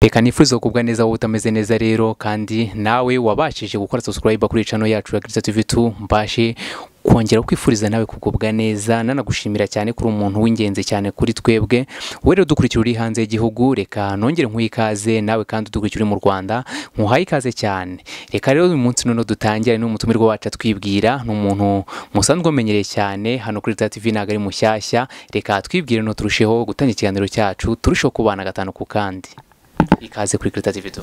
reka nifuza kubwa neza wowe utameze neza rero kandi nawe wabashije gukora subscribe kuri channel yacu ya Kristo TV2 mbashe kongera kwifuriza nawe kugubwa neza nanagushimira cyane kuri umuntu w'ingenzi cyane kuri twebwe rero dukurikira uri hanze y'igihugu reka nongere nk'ikaze nawe kandi dukurikira mu Rwanda nkuhaye ikaze cyane reka rero uyu munsi none dutangira n'umutumirwa wacu twibwira n'umuntu musanzwe umenyereye cyane hano kuri Kristo TV nagari mushyashya reka twibwire no turusheho gutanga ikiganiro cyacu turusheho kubana gatanu ku kandi ikaze kuri Kristo TV2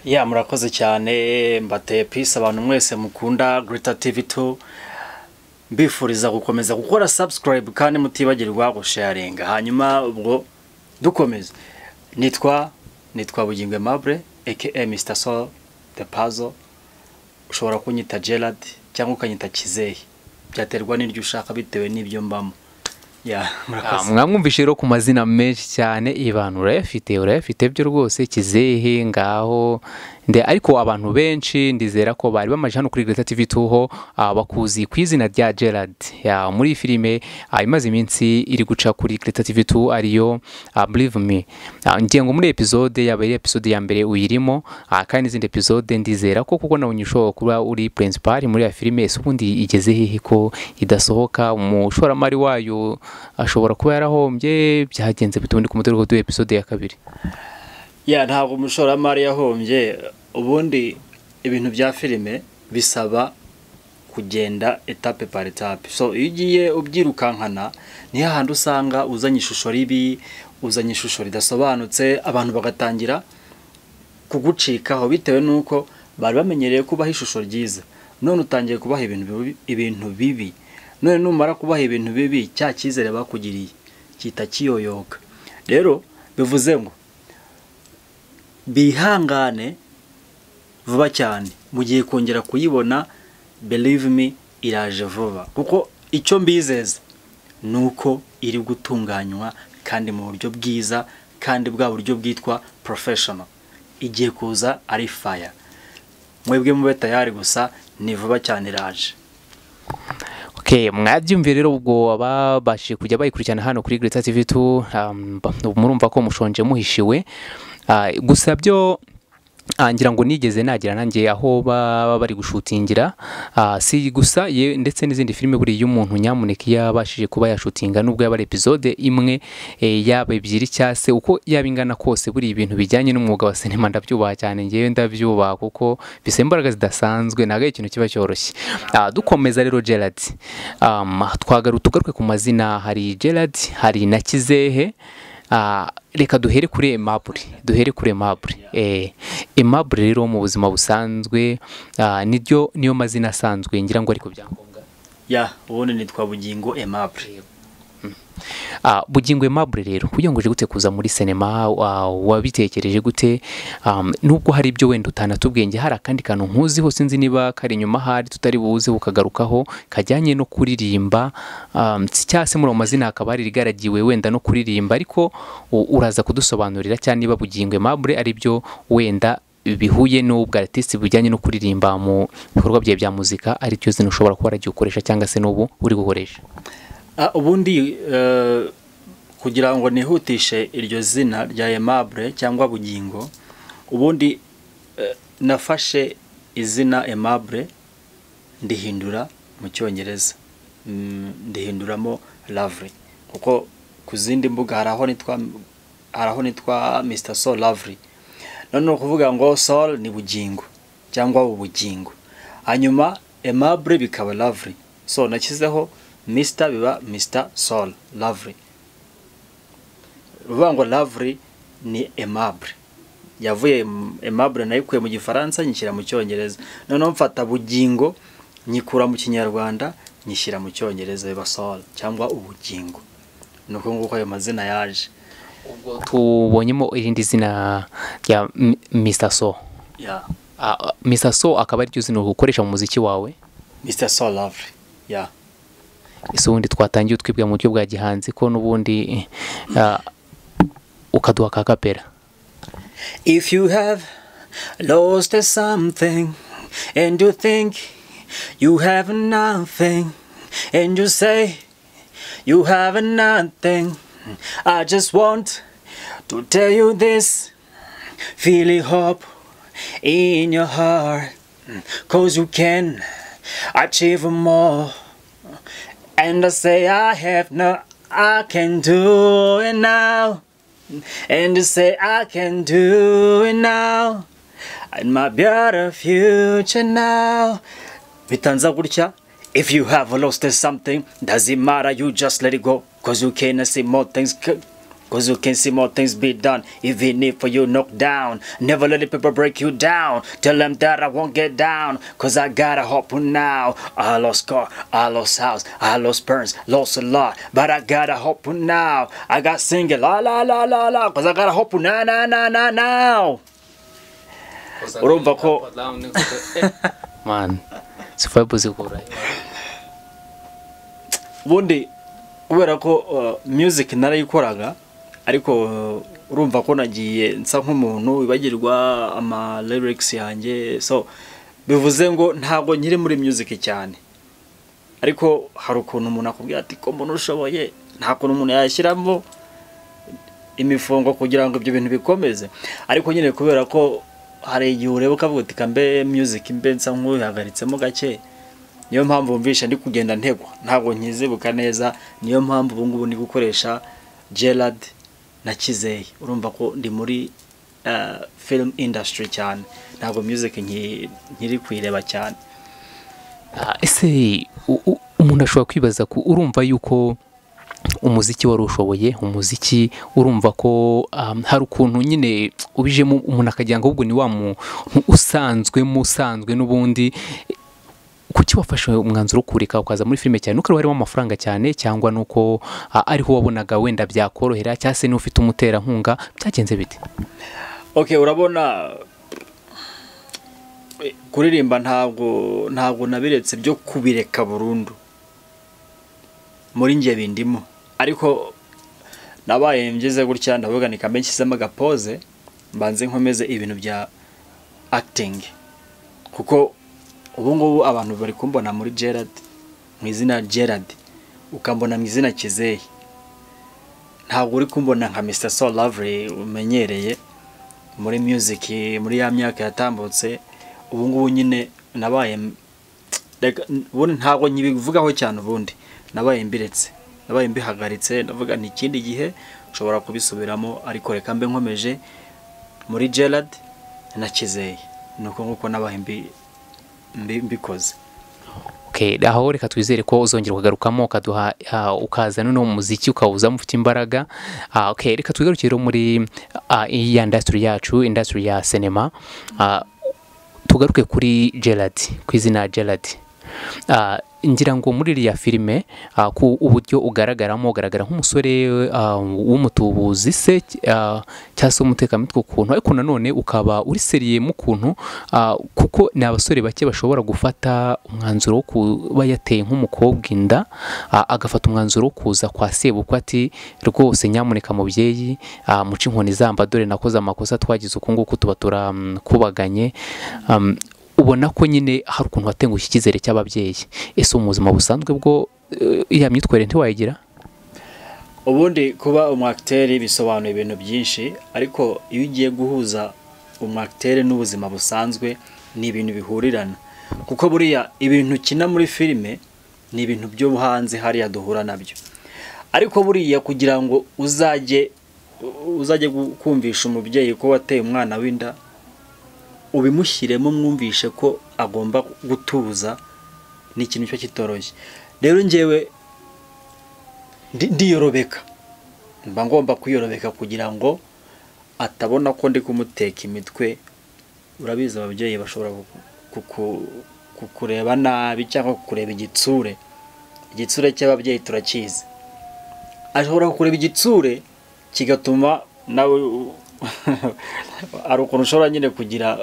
ya murakoze cyane mbateye peace abantu mwese mukunda Kristo TV2 mbifuriza gukomeza gukora subscribe kandi mutibagirwa gusharinga hanyuma ubwo dukomeza nitwa Bugingo Aimable aka Mr Soul the Puzzle ushobora kunyita Gerard cyangwa ukanyita Kizehe byaterwa n'iryo ushaka bitewe n'ibyo mbamo ya murakoze mwamwumvishe rero ku mazina menshi cyane ibantu urayafite byo rwose Kizehe ngaho ariko abantu benshi ndizera ko bari bamaje hano kuri Kristo TV2 ho bakuzi ku izina rya Gerard ya muri filime imaze iminsi iri guca kuri Kristo TV2 ariyo Believe Me ngiye ngo muri episode episode ya mbere uyirimo kandi n'izindi episode ndizera ko kuko nawe unyishoboye kuba uri principal muri ya filime ubundi igeze hehe ko idasohoka umushoramari wayo ashobora kuba yarahombye byagenze bitundi ku mutero wa episode ya kabiri ya ntabwo umushoramari yahombye ubundi ibintu bya filime bisaba kugenda etape par etape so iyo ugiye ubyirukankana ni hahandi usanga uzanye ishusho ribi uzanye ishusho ridasobanutse abantu bagatangira kugucikaho bitewe nuko bari bamenyereye kubaha ishusho ryiza none utangiye kubaha ibintu bibi none numara kubaha ibintu bibi cya cyizere bakugiriye kita kiyoyoka rero bivuze ngo bihangane vuba cyane mugiye kongera kuyibona Believe Me iraje vuba kuko icyo mbizeza nuko iri gutunganywa kandi mu buryo bwiza kandi bwa buryo bwitwa professional igiye kuza ari fire mwebwe mube tayari gusa ni vuba cyane iraje mwabyumviye rero ubwo ababashije kujya bayikurikirana hano kuri Kristo TV2 murumva ko mushonje muhishiwe gusa byo ngira ngo nigeze nagira nanjye aho baba bari gushutingira si gusa ndetse n'izindi filime buri y'umuntu nyamuneka yabashije kuba yashutinga nubwo yaba episode imwe yaba ebyiri cyase uko yabingana kose buri ibintu bijyanye n'umwuga wa cinema ndabyubaha cyane ngiye ndabyubaha kuko bise imbaraga zidasanzwe naga ikintu kiba cyoroshye dukomeza rero Gerard tugaruke ku mazina hari Gerard hari na Kizehe reka duhere kuri Aimable Aimable rero mu buzima busanzwe niyo mazina asanzwe ngira ngo ariko byangombwa ya ubone nitwa Bugingo Aimable Bugingo Aimable rero kugira ngo uje gute kuza muri cinema wabitekereje gute nubwo hari ibyo wenda utanatubwenge hari akandi kantu nkuzi hose nzi niba kari inyuma hari tutari buze ukagarukaho kajyanye no kuririmba cyase muri amazina akaba ari rigaragiwe wenda no kuririmba ariko uraza kudusobanurira cyane niba Bugingo Aimable ari byo wenda bihuye n'ubwo artiste bujyanye no kuririmba mu bikorwa bya muzika ari byo zino ushobora kuba aragiye ukoresha cyangwa se n'ubu uri gukoresha ubundi kugira ngo nihutishe iryo zina rya Aimable cyangwa Bugingo ubundi nafashe izina Aimable ndihindura mu cyongereza ndihinduramo Lovely kuko ku zindi mbuga haraho nitwa Mr Soul Lovely none kuvuga ngo Soul ni Bugingo cyangwa ubugingo hanyuma Aimable bikaba Lovely so nakizeho Mr biba Mr Soul Lovely ruvuga ngo Lovely ni Aimable yavuye Aimable nayikuye mu gifaransa nyishyira mu cyongereza none mfata Bugingo nyikura mu kinyarwanda nyishyira mu cyongereza biba Soul cyangwa ubugingo nuko nguko ayo mazina yaje ubwo tubonyemo irindi zina rya Mr Soul Mr Soul akaba ari ryo zina ukoresha mu muziki wawe Mr Soul Lovely ubundi twatangiye utwibwa mu buryo bwa gihanzi ko n'ubundi ukaduha kakapera If you have lost something and you think you have nothing and you say you have nothing I just want to tell you this feeling hope in your heart, 'cause you can achieve more. And I say I have no, I can do it now. And you say I can do it now. In my better future now. Bitanza gutya. If you have lost something, doesn't matter, you just let it go. 'Cause you can see more things. 'Cause you can see more things be done, even if you knock down. Never let the people break you down. Tell them that I won't get down, 'cause I got a hope now. I lost car, I lost house, I lost parents, lost a lot, but I got a hope now. I got singing la la la la la, 'cause I got a hope now now now now now. Urumva ko man sifabu zikura bundi kubera ko music narayikoraga, ariko urumva ko nagiye nsa nk'umuntu wibagirwa ama lyrics yanjye, so bivuze ngo ntabwo nkiri muri music cyane. Ariko hari ukuntu umuntu akubwira ati ko mbona ushoboye, nta kuntu umuntu yashyiramo imifungo kugira ngo ibyo bintu bikomeze. Ariko nyine kubera ko hari igihe ureba ukavuga ati kambe music mbe nsa nk'uyihagaritsemo gake, niyo mpamvu mvisha ndi kugenda ntegwa, ntabwo nkizibuka neza. Niyo mpamvu ubu ngubu ndi gukoresha Gerard na Kizeye. Urumva ko ndi muri film industry cyane, ntabwo music nkiri kwireba cyane. Ese umuntu ashobora kwibaza ko urumva yuko umuziki wari ushoboye, umuziki urumva ko hari ukuntu nyine ubijemo umuntu akagira ngo ahubwo ni wa muntu usanzwe n'ubundi. Kuki wafashe umwanzuro kureka ukaza muri filime cyane? Nuko harimo amafaranga cyane, cyangwa nuko ariho wabonaga wenda byakorohera, cyangwa se n'ufite umuterankunga, byagenze bite? Okay, urabona kuririmba ntabwo nabiretse byo kubireka burundu muri ngiye bindimo, ariko nabaye ngeze gutya ndavuga ni kambe nshyizemo agapoze mbanze nkomeze ibintu bya acting, kuko ubu ngubu abantu bari kumbona muri Gerard, mu izina Gerard, ukambona mu izina Kizeye. Ntabwo uri kumbona nka Mr So Lovely umenyereye muri music muri ya myaka yatambutse. Ubu ngubu nyine nabaye ntabwo nyibivugaho cyane, ubundi nabaye mbiretse, nabaye mbihagaritse, ndavuga ni ikindi gihe ushobora kubisubiramo, ariko reka mbe nkomeje muri Gerard na Kizeye. Nuko nguko nabaye mbikoze. Okay, aho reka twizere ko uzongera kugarukamo ukaduha ukazana no mu muziki ukawuza mufite imbaraga. Okay, reka twigarukire muri iyi industry yacu, industry ya cinema. Tugaruke kuri Gerard, kwizina Gerard. Ngira ngo muri iriya filime ku uburyo ugaragara nk'umusore w'umutubuzi se cyangwa se umutekamitwe ukuntu, ariko nanone ukaba uri seriye mu kuntu, kuko ni abasore bake bashobora gufata umwanzuro wo kuba yateye nk'umukobwa inda, agafata umwanzuro wo kuza kwa sebukwe ati rwose nyamuneka mubyeyi muce inkoni zamba, dore nakoze amakosa, twagize uko nguko tuba turakubaganye. Ubona ko nyine hari ukuntu watengushye icyizere cy'ababyeyi. Ese umuzima busanzwe bwo iya myitwarire ntiwayigira? Ubundi kuba umwacteur bisobanuye ibintu byinshi, ariko iyo ugiye guhuza umwacteur n'ubuzima busanzwe ni ibintu bihurirana, kuko buriya ibintu kina muri filime ni ibintu byo hanze hariya duhura nabyo. Ariko buriya kugira ngo uzajye kumvisha umubyeyi ko wateye umwana w'inda, ubimushyiremo mwumvishe ko agomba gutuza, ni ikintu cyo kitoroshye. Rero njyewe ndiyorobeka, mba ngomba kuyorobeka kugira ngo atabona ko ndi kumuteka imitwe. Urabizi ababyeyi bashobora kukureba nabi cyangwa kukureba igitsure cy'ababyeyi turakizi. Ashobora kukureba igitsure kigatuma nawe ari ukuntu ushobora nyine kugira,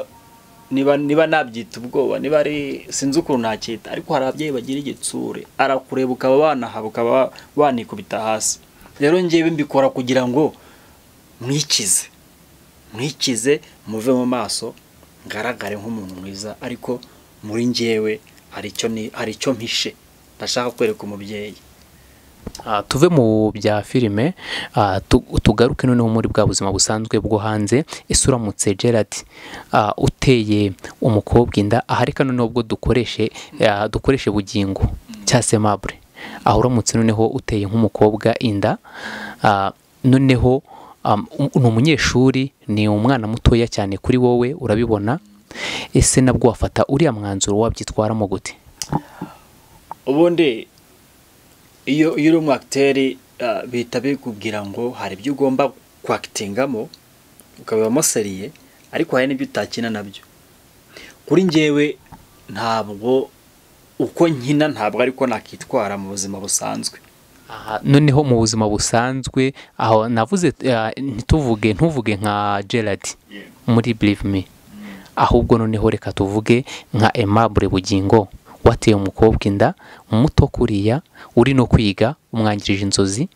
niba nabyita ubwoba, niba ari sinzi ukuntu nacyita, ariko hari ababyeyi bagira igitsure, arakureba ukaba wanahaba, ukaba wanikubita hasi. Rero njyewe mbikora kugira ngo mwikize muve mu maso, ngaragare nk'umuntu mwiza, ariko muri njyewe hari icyo mpishe ndashaka kwereka umubyeyi. tuve mu bya filime tugaruke noneho muri bwa buzima busanzwe bwo hanze. Ese uramutse Gerard uteye umukobwa inda, aha reka noneho ubwo dukoreshe bugingo cyangwa se Aimable, aho uramutse noneho uteye nk'umukobwa inda, noneho ni umunyeshuri, ni umwana mutoya cyane kuri wowe urabibona, ese nabwo wafata uriya mwanzuro wabyitwaramo gute? Ubundi iyo uri umwakiteri bihita bikubwira ngo hari ibyo ugomba kwakitingamo ukabibamo seriye, ariko hari n'ibyo utakina nabyo. Kuri njyewe ntabwo uko nkina ntabwo ariko nakitwara mu buzima busanzwe. Noneho mu buzima busanzwe aho navuze ntuvuge nka Gerard muri Believe Me, ahubwo noneho reka tuvuge nka Aimable Bugingo wateye umukobwa inda muto kuriya, uri no kwiga, umwangirije inzozi,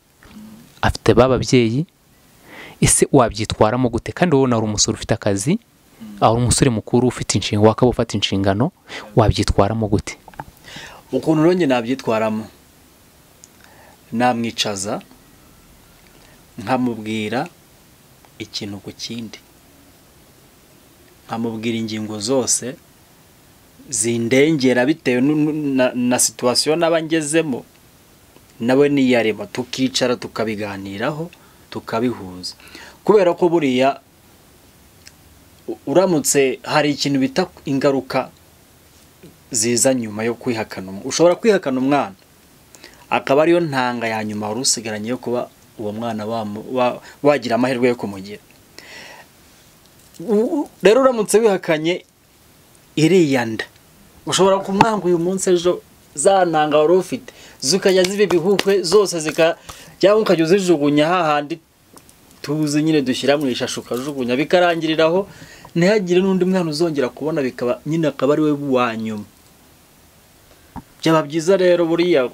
afite bababyeyi, ese wabyitwaramo gute? Kandi wowe uri umusore ufite akazi, aho umusore mukuru ufite inshingano, wakaba ufata inshingano, wabyitwaramo gute? Ukuntu ronge nabyitwaramo, namwicaza nkamubwira ikintu ku kindi, nkamubwira ingingo zose zindengera bitewe na situation nabangezemo nawe niyarema, tukicara tukabiganiraho tukabihuza. Kubera ko buriya uramutse hari ikintu bita ingaruka ziza nyuma yo kwihakana, ushobora kwihakana umwana akaba ariyo ntanga ya nyuma wari usigaranye yo kuba uwo mwana wagira amahirwe yo kumugira. Rero uramutse wihakanye iriya nda, ushobora kumwanga uyu munsi, ejo za ntanga wari ufite zikajya ziba ibihuhwe zose cyangwa ukajya uzijugunya hahandi tuzi nyine dushyira mu ishasho ukajugunya, bikarangiriraho ntihagire n'undi mwana uzongera kubona, bikaba nyine akaba ari we wa nyuma. Byaba byiza rero buriya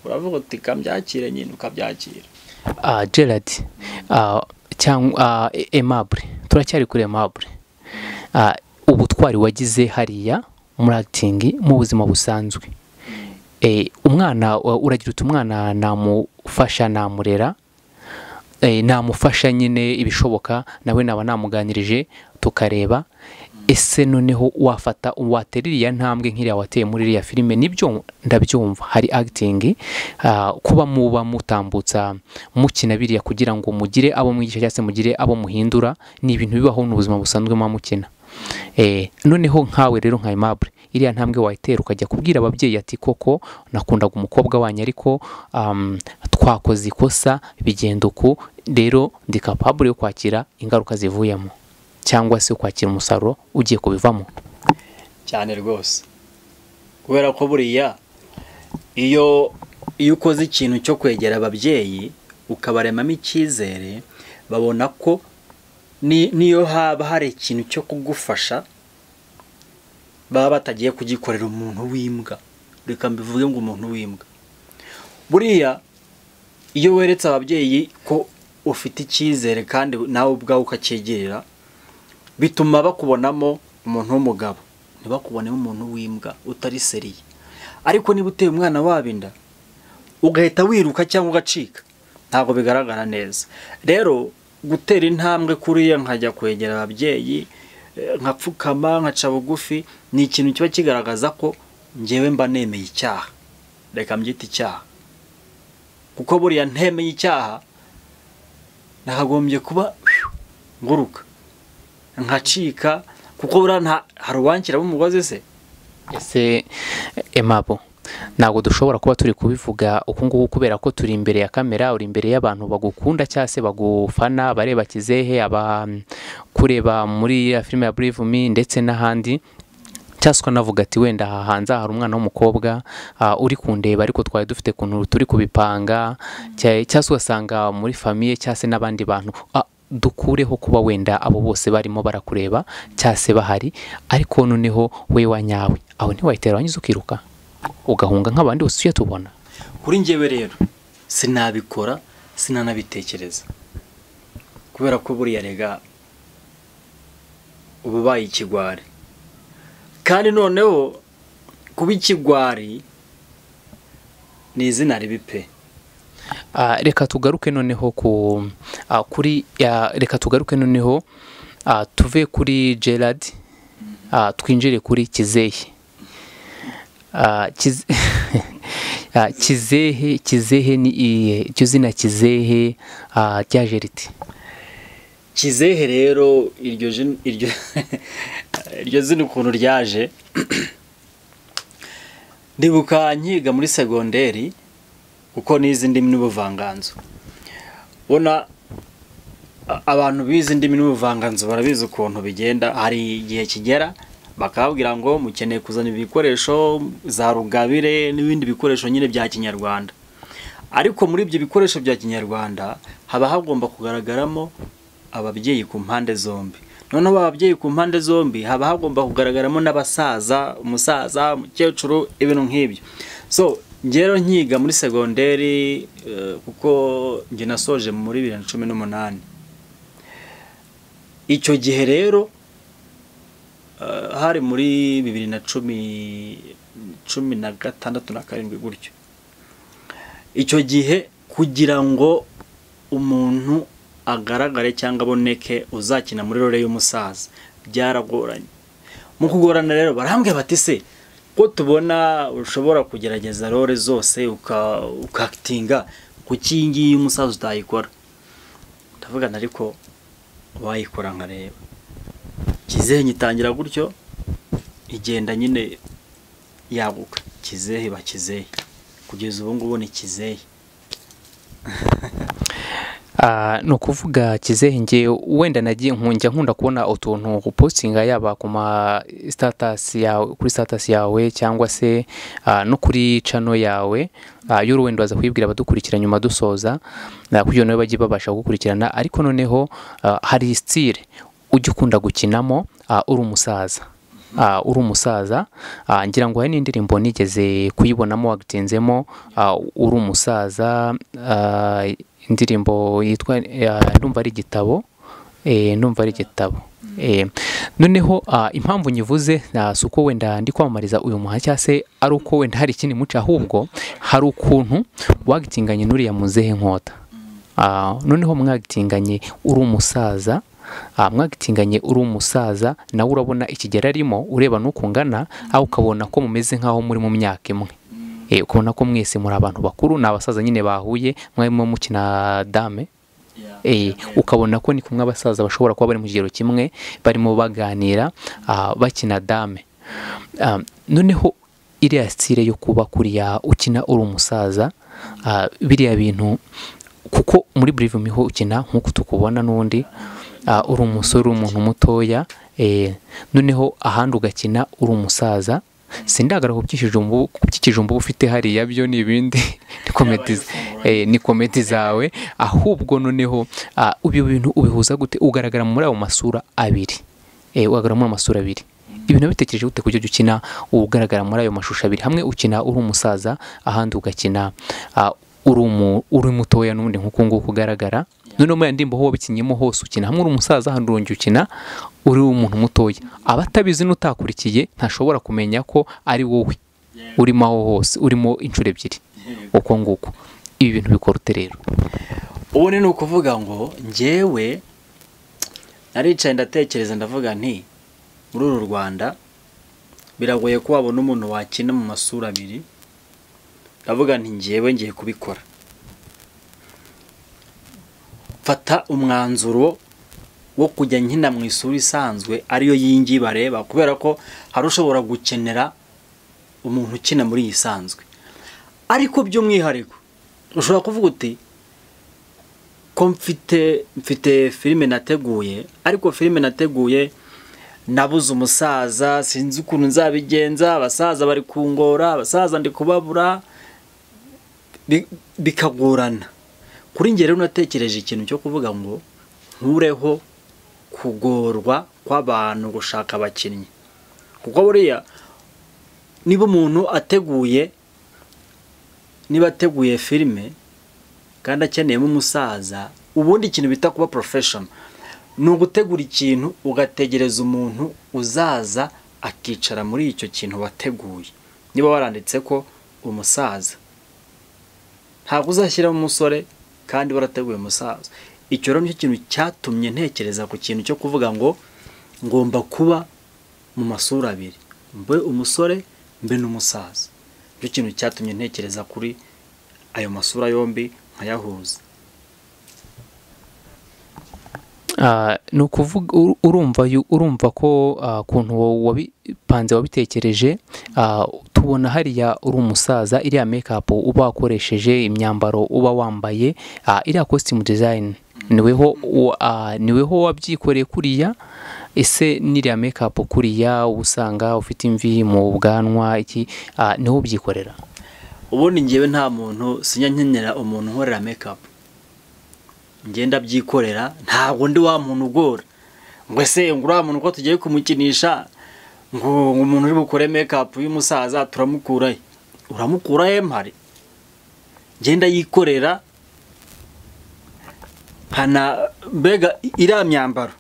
uravuga uti kambyakire, nyine ukabyakira. Gerard cyangwa Aimable, turacyari kuri Aimable, ubutwari wagize hariya muri acting mu buzima busanzwe, umwana uragira uti umwana namufasha, namurera, namufasha nyine ibishoboka, nawe naba namuganirije tukareba. Ese noneho watera iriya ntambwe nk'iriya wateye muri iriya filime? Nibyo ndabyumva, hari acting, kuba muba mutambutsa mukina biriya kugira ngo mugire abo mwigisha cyangwa se mugire abo muhindura, ni ibintu bibaho n'ubuzima busanzwe mu mukina. Noneho nkawe rero nka Aimable, iriya ntambwe wayitera ukajya kubwira ababyeyi ati koko nakundaga umukobwa wanyu, ariko twakoze ikosa, bigenda uku, rero ndi capable yo kwakira ingaruka zivuyemo, cyangwa se kwakira umusaruro ugiye kubivamo? Cyane rwose, kubera ko buriya iyo ukoze ikintu cyo kwegera ababyeyi ukabaremamo icyizere, babona ko niyo haba hari ikintu cyo kugufasha baba batagiye kugikorera umuntu w'imbwa. Reka mbivuge ngo umuntu w'imbwa, buriya iyo weretse ababyeyi ko ufite icyizere kandi nawe ubwawe ukacyegerera, bituma bakubonamo umuntu w'umugabo, ntibakubonemo umuntu w'imbwa utari seriye. Ariko niba uteye umwana wabinda ugahita wiruka cyangwa ugacika, ntabwo bigaragara neza. Rero gutera intambwe kuriya nkajya kwegera ababyeyi, nkapfukama, nkaca bugufi, ni ikintu kiba kigaragaza ko njyewe mba nemeye icyaha. Reka mbyite icyaha, kuko buriya ntemeye icyaha nakagombye kuba nguruka nkacika, kuko buriya hari uwankiramo umugozi se. Ese Aimable, ntabwo dushobora kuba turi kubivuga uku nguku kubera ko turi imbere ya kamera, uri imbere y'abantu bagukunda cyangwa se bagufana, bareba Kizehe, kureba muri ya filime ya Believe Me ndetse n'ahandi, cyaswa navuga ati wenda hanze hari umwana w'umukobwa uri kundeba, ariko twari dufite kuntu turi kubipanga, cyaswa ugasanga muri famille cyangwa se n'abandi bantu, dukureho kuba wenda abo bose barimo barakureba cyangwa se bahari, ariko noneho we wanyawe aho ntiwahitera wanyuze ukiruka ugahunga nk'abandi bose uye tubona. Kuri njyewe rero sinabikora, sinanabitekereza, kubera ko buriya rega ububaye ikigwari, kandi noneho kuba ikigwari ni izina ribi pe. Reka tugaruke noneho reka tugaruke noneho tuve kuri Gerard twinjire kuri Kizehe. Kizehe ni iryo zina Kizehe ryaje riti? Kizehe rero iryo zina ukuntu ryaje, ndibuka nkiga muri segonderi kuko nizi ndimi n'ubuvanganzo. Bona abantu bize indimi n'ubuvanganzo barabizi ukuntu bigenda. Hari igihe kigera bakabwira ngo mukeneye kuzana ibikoresho za rugabire n'ibindi bikoresho nyine bya Kinyarwanda, ariko muri ibyo bikoresho bya Kinyarwanda haba hagomba kugaragaramo ababyeyi ku mpande zombi. Noneho ababyeyi ku mpande zombi haba hagomba kugaragaramo n'abasaza, umusaza, umukecuru, ibintu nk'ibyo. So ngero nkiga muri segonderi kuko nge nasoje muri 2018. Icyo gihe rero hari muri 2016 na 17 gutyo. Icyo gihe kugira ngo umuntu agaragare cyangwa aboneke uzakina muri role y'umusaza byaragoranye. Mu kugorana rero barambwiye bati se ko tubona ushobora kugerageza role zose ukactinga kuki ngiyi umusaza utayikora? Ndavuga ariko wayikora nkareba. Kizehe nyitangira gutyo igenda nyine yaguka. Kizehe ba Kizehe kugeza ubu ngubu ni Kizehe. No kuvuga Kizehe nge wenda nagiye nkunda kubona utuntu gupostinga yaba ku ma status yawe, kuri status yawe cyangwa se no kuri channel yawe y'uru wenda waza kwibwira abadukurikira nyuma dusoza kugira nawe bagiye babasha gukurikirana. Ariko noneho hari style ujya ukunda gukinamo uri umusaza ngira ngo hari n'indirimbo nigeze kuyibonamo wagutinzemo uri umusaza, indirimbo yitwa ndumva ari igitabo. Noneho impamvu nyivuze suko wenda ndi kwamamariza uyu muha cyase ari uko wenda hari ikindi muca, ahubwo hari ukuntu wagitinganye n'uriya Muzehe Nkota. Noneho mwagitinganye uri umusaza, nawe urabona ikigera arimo ureba n'ukungana aho ukabona ko mumeze nkaho muri mu myaka imwe. Ukabona ko mwese muri abantu bakuru, n'abasaza nyine bahuye mwarimo mukina dame. Ukabona ko ni kumwe abasaza bashobora kuba bari mu kigero kimwe barimo baganira bakina dame. Noneho iriya style yo kuba kuriya ukina uri umusaza, biriya bintu kuko muri Brive miho ukina nkuko tukubona n'undi uri umusore, umuntu mutoya, noneho ahandi ugakina uri umusaza. Sindagara kubikijumbu ufite hariya byo n'ibindi ni komedi zawe, ahubwo noneho ibyo bintu ubihuza gute? Ugaragara muri ayo masura abiri, ibintu bitekereje gute kujya ukina ugaragara muri ayo mashusho abiri? Hamwe ukina uri umusaza, ahandi ugakina uri mutoya n'undi nkuko nguko ugaragara. Noneho mu ndimbo ho bikinyemo hose ukina hamwe uri umusaza, ahandi urongeye ukina uri umuntu mutoya. Abatabizi n'utakurikiye ntashobora kumenya ko ari wowe urimo aho hose, urimo inshuro ebyiri uko nguko. Ibi bintu bikora ute rero? Ubu ni ukuvuga ngo njyewe naricaye ndatekereza ndavuga nti muri uru Rwanda biragoye ko wabona umuntu wakina mu masura abiri. Ndavuga nti njyewe ngiye kubikora. Fata umwanzuro wo kujya nkina mu isura isanzwe ariyo yingi bareba, kubera ko hari ushobora gukenera umuntu ukina muri isanzwe. Ariko by'umwihariko ushobora kuvuga uti ko mfite filime nateguye, ariko filime nateguye nabuze umusaza, sinzi ukuntu nzabigenza, abasaza bari kungora, abasaza ndi kubabura, bikagorana. Kuri nge rero natekereje ikintu cyo kuvuga ngo nkureho kugorwa kw'abantu gushaka abakinnyi. Kuko buriya niba umuntu ateguye filime kandi akeneyemo umusaza, ubundi ikintu bita kuba professional ni ugutegura ikintu ugategereza umuntu uzaza akicara muri icyo kintu wateguye. Niba waranditse ko umusaza ntabwo uzashyiramo umusore kandi warateguye umusaza. Icyo rero nicyo kintu cyatumye ntekereza ku kintu cyo kuvuga ngo ngomba kuba mu masura abiri, mbe umusore mbe n'umusaza. Nicyo kintu cyatumye ntekereza kuri ayo masura yombi nkayahuza. ni ukuvuga urumva ko ukuntu wabipanze wabitekereje, tubona hariya uri umusaza, iriya make-up uba wakoresheje, imyambaro uba wambaye, iriya costume design niweho wabyikoreye kuriya, ese n'iriya make-up kuriya usanga ufite imvi mu bwanwa iki niho ubyikorera? Ubundi ngewe nta muntu sinya nkenera umuntu nkorera make-up, ngenda byikorera, ntabwo ndi wa muntu ugora ngo ese ngura muntu ko tugiye kumukinisha ngo umuntu uri bukore make-up y'umusaza turamukurahe. Uramukurahe mpari, ngenda yikorera. Hana mbega iriya myambaro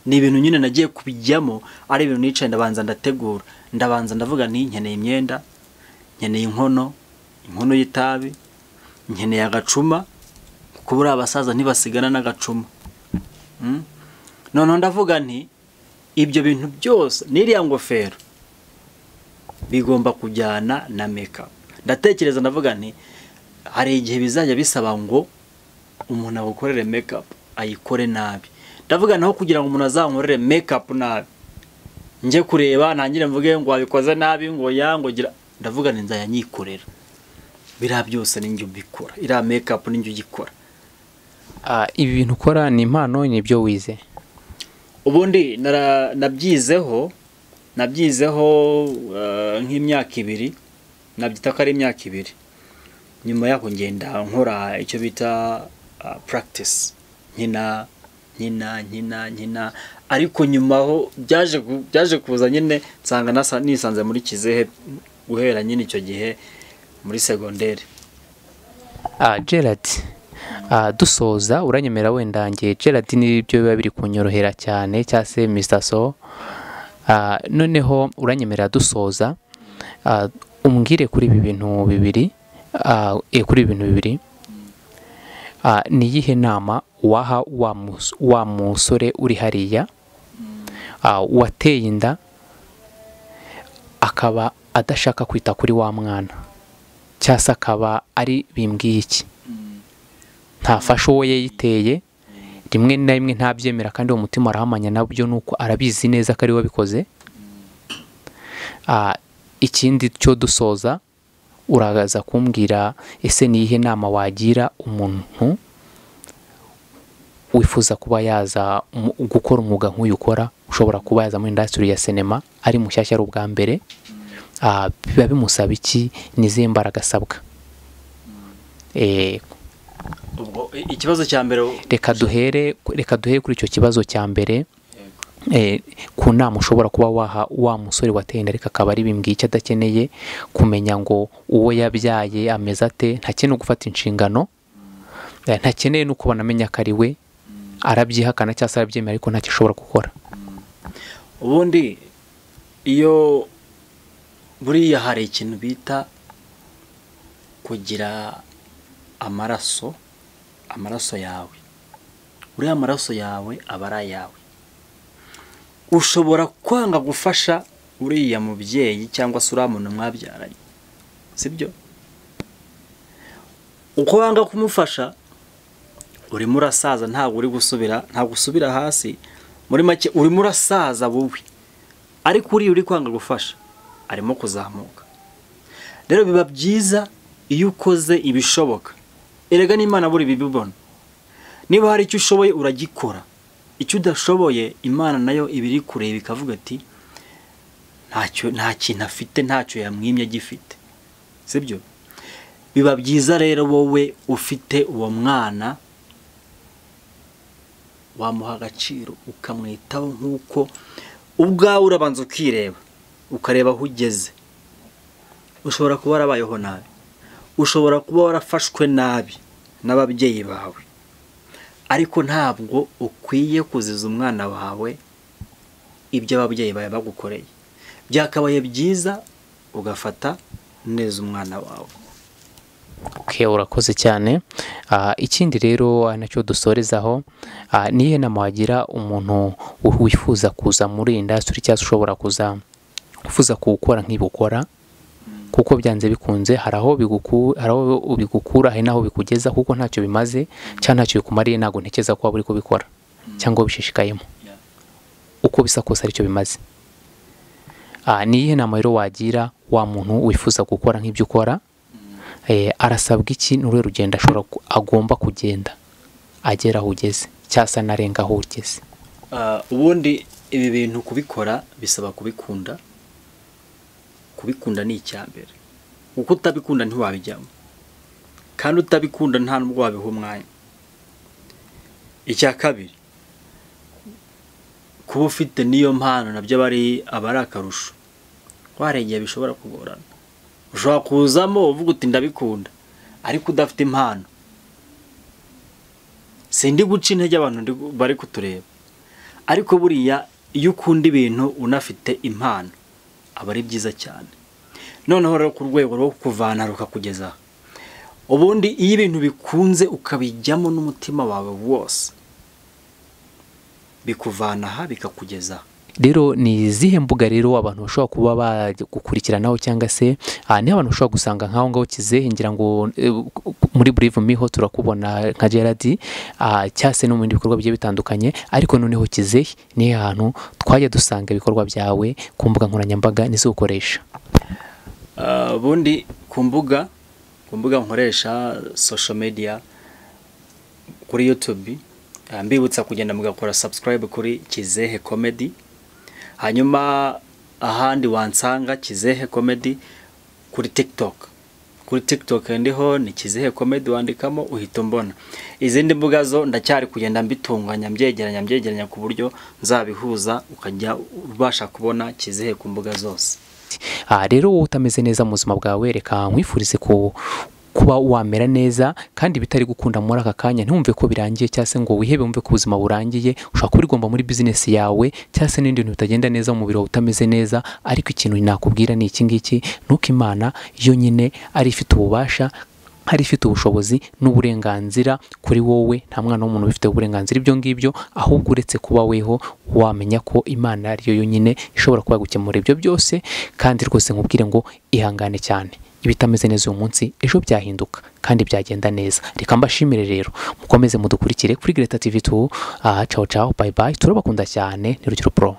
ni ibintu nyine nagiye kubijyamo, ari ibintu nicaye ndabanza ndategura, ndabanza ndavuga nti nkeneye imyenda, nkeneye inkono y'itabi, nkeneye agacuma, kubura abasaza ntibasigana n'agacuma. Noneho ndavuga nti ibyo bintu byose n'iriya ngofero bigomba kujyana na make-up. Ndatekereza ndavuga nti hari igihe bizajya bisaba ngo umuntu agukorere make-up ayikore nabi. Ndavuga naho kugira ngo umuntu azankorere make-up nabi, nje kureba ntangire mvuge ngo wabikoze nabi ngo yango gira, ndavuga nti nzayanyikorera. Bira byose ninjye ubikora, iriya make-up ninjye ugikora. Ibi bintu ukora ni impano, ni byo wize? Ubundi nabyizeho nk'imyaka 2, nabyita ko ari imyaka 2. Nyuma yako ngenda nkora icyo bita practice, nkina, ariko nyuma ho byaje kuza nyine nsanga nisanze muri Kizehe guhera nyine icyo gihe muri secondaire. Gerard, dusoza uranyemera wenda nge Gerard nibyo biba biri kunyorohera cyane, cyase Mr. So, noneho uranyemera dusoza, umbwire kuri ibi bintu bibiri, ni iyihe nama waha wa musore uri hariya wateye inda akaba adashaka kwita kuri wa mwana, cyase akaba ari bimbwiye iki, ntafashe uwo yayiteye, rimwe na rimwe ntabyemera kandi uwo mutima arahamanya nabyo nuko arabizi neza ko ari we wabikoze. Ikindi cyo dusoza uragaza kumbwira ese ni iyihe nama wagira umuntu wifuza kuba yaza gukora umwuga nk'uyu ukora, ushobora kuba yaza muri industry ya sinema ari mushyashya ari ubwa mbere, biba bimusaba iki, nizihe mbaraga asabwa? Ubwo ikibazo cya mbere reka duhere kuri icyo kibazo cya mbere. Ku nama ushobora kuba waha wa musore wateye inda ariko akaba ari bimbwiye icyo adakeneye kumenya ngo uwo yabyaye ameze ate, ntakeneye gufata inshingano, ntakeneye no kubona amenya ko ari we, arabyihakana cyangwa se arabyemera ariko ntacyo ashobora gukora. Ubundi iyo buriya hari ikintu bita kugira amaraso yawe, uriya amaraso yawe aba ari ayawe. Ushobora kwanga gufasha uriya mubyeyi cyangwa se uriya muntu mwabyaranye, sibyo? Uko wanga kumufasha urimo urasaza, ntabwo usubira hasi, muri make urimo urasaza wowe, ariko uri kwanga gufasha arimo kuzamuka. Rero biba byiza iyo ukoze ibishoboka, erega n'Imana buri bibibona. Niba hari icyo ushoboye uragikora, icyo udashoboye Imana nayo ibiri kureba ikavuga ati nta kintu afite, ntacyo yamwimye gifite, sibyo? Biba byiza rero wowe ufite uwo mwana wamuha agaciro, ukamwitaho nk'uko ubwawe urabanza ukireba, ukareba aho ugeze. Ushobora kuba warabayeho nabi, ushobora kuba warafashwe nabi n'ababyeyi bawe, ariko ntabwo ukwiye kuziza umwana wawe ibyo ababyeyi bawe bagukoreye. Byakabaye byiza ugafata neza umwana wawe. Okay, urakoze cyane. Ikindi rero nacyo dusorezaho, nihe nama wagira umuntu wifuza kuza muri industry cyangwa ushobora kuza ufuza gukora nk'ibukora, kuko byanze bikunze hari aho bigukura hari naho bikugeza, kuko ntacyo bimaze cyangwa ntacyo bikumariye, ntago ntekeza ko waba uri kubikora cyangwa bishishikayemo, uko bisa kose aricyo bimaze. Nihe nama rero wagira wa muntu wifuza gukora nk'ibyo ukora, arasabwa iki n'uruhe rugendo agomba kugenda agera aho ugeze cyangwa se anarenga aho ugeze? Ubundi ibi bintu kubikora bisaba kubikunda. Kubikunda ni icyambere, kuko utabikunda ntiwabijyamo, kandi utabikunda nta nubwo wabiha umwanya. Icya kabiri, kuba ufite niyo mpano nabyo abari akarusho. Warengeye bishobora kugorana, ushobora kuzamo uvuga uti ndabikunda ariko udafite impano. Sindi guca intege abantu bari kutureba, ariko buriya iyo ukunda ibintu unafite impano aba ari byiza cyane. Noneho rero ku rwego rwo kuvana rukakugeza, ubundi iyo ibintu bikunze ukabijyamo n'umutima wawe wose, bikuvana aha bikakugeza. Rero ni izihe mbuga rero abantu bashobora kuba bagukurikiranaho, cyangwa se ni abantu bashobora gusanga nkaho ngaho Kizehe? Ngira ngo muri Believe Me ho turakubona nka Gerard, cyangwa se no mu bindi bikorwa bigiye bitandukanye, ariko noneho Kizehe ni ahantu twajya dusanga ibikorwa byawe ku mbuga nkoranyambaga nizo ukoresha. Ubundi ku mbuga nkoresha social media, kuri YouTube mbibutsa kugenda mugakora subscribe kuri Kizehe Comedy. Hanyuma ahandi wansanga Kizehe Comedy kuri TikTok ndiho ni Kizehe Comedy, wandikamo uhita mbona. Izindi mbuga zo ndacyari kugenda mbitunganya mbyegeranya ku buryo nzabihuza ukajya ubasha kubona Kizehe ku mbuga zose. Rero wowe utameze neza mu buzima bwawe, reka nkwifurize kuba wamera neza, kandi bitari gukunda muri aka kanya ntumve ko birangiye cyangwa se ngo wihebe wumve ko ubuzima burangiye. Ushobora kuba urigomba muri business yawe cyangwa se n'ibindi bintu bitagenda neza mu mubiri wawe utameze neza, ariko ikintu nakubwira ni iki ngiki, nuko Imana yo nyine ari ifite ububasha, hari ifite ubushobozi n'uburenganzira kuri wowe. Nta mwana w'umuntu bifite uburenganzira ibyo ngibyo, ahubwo uretse kuba weho wamenya ko Imana ariyo yonyine ishobora kuba gukemura ibyo byose. Kandi rwose nkubwire ngo ihangane cyane, ibitameze neza uyu munsi ejo byahinduka kandi byagenda neza. Reka mbashimire rero, mukomeze mudukurikire kuri Greater TV 2. Ciao ciao, bye bye, turabakunda cyane. Ni Rugero Pro.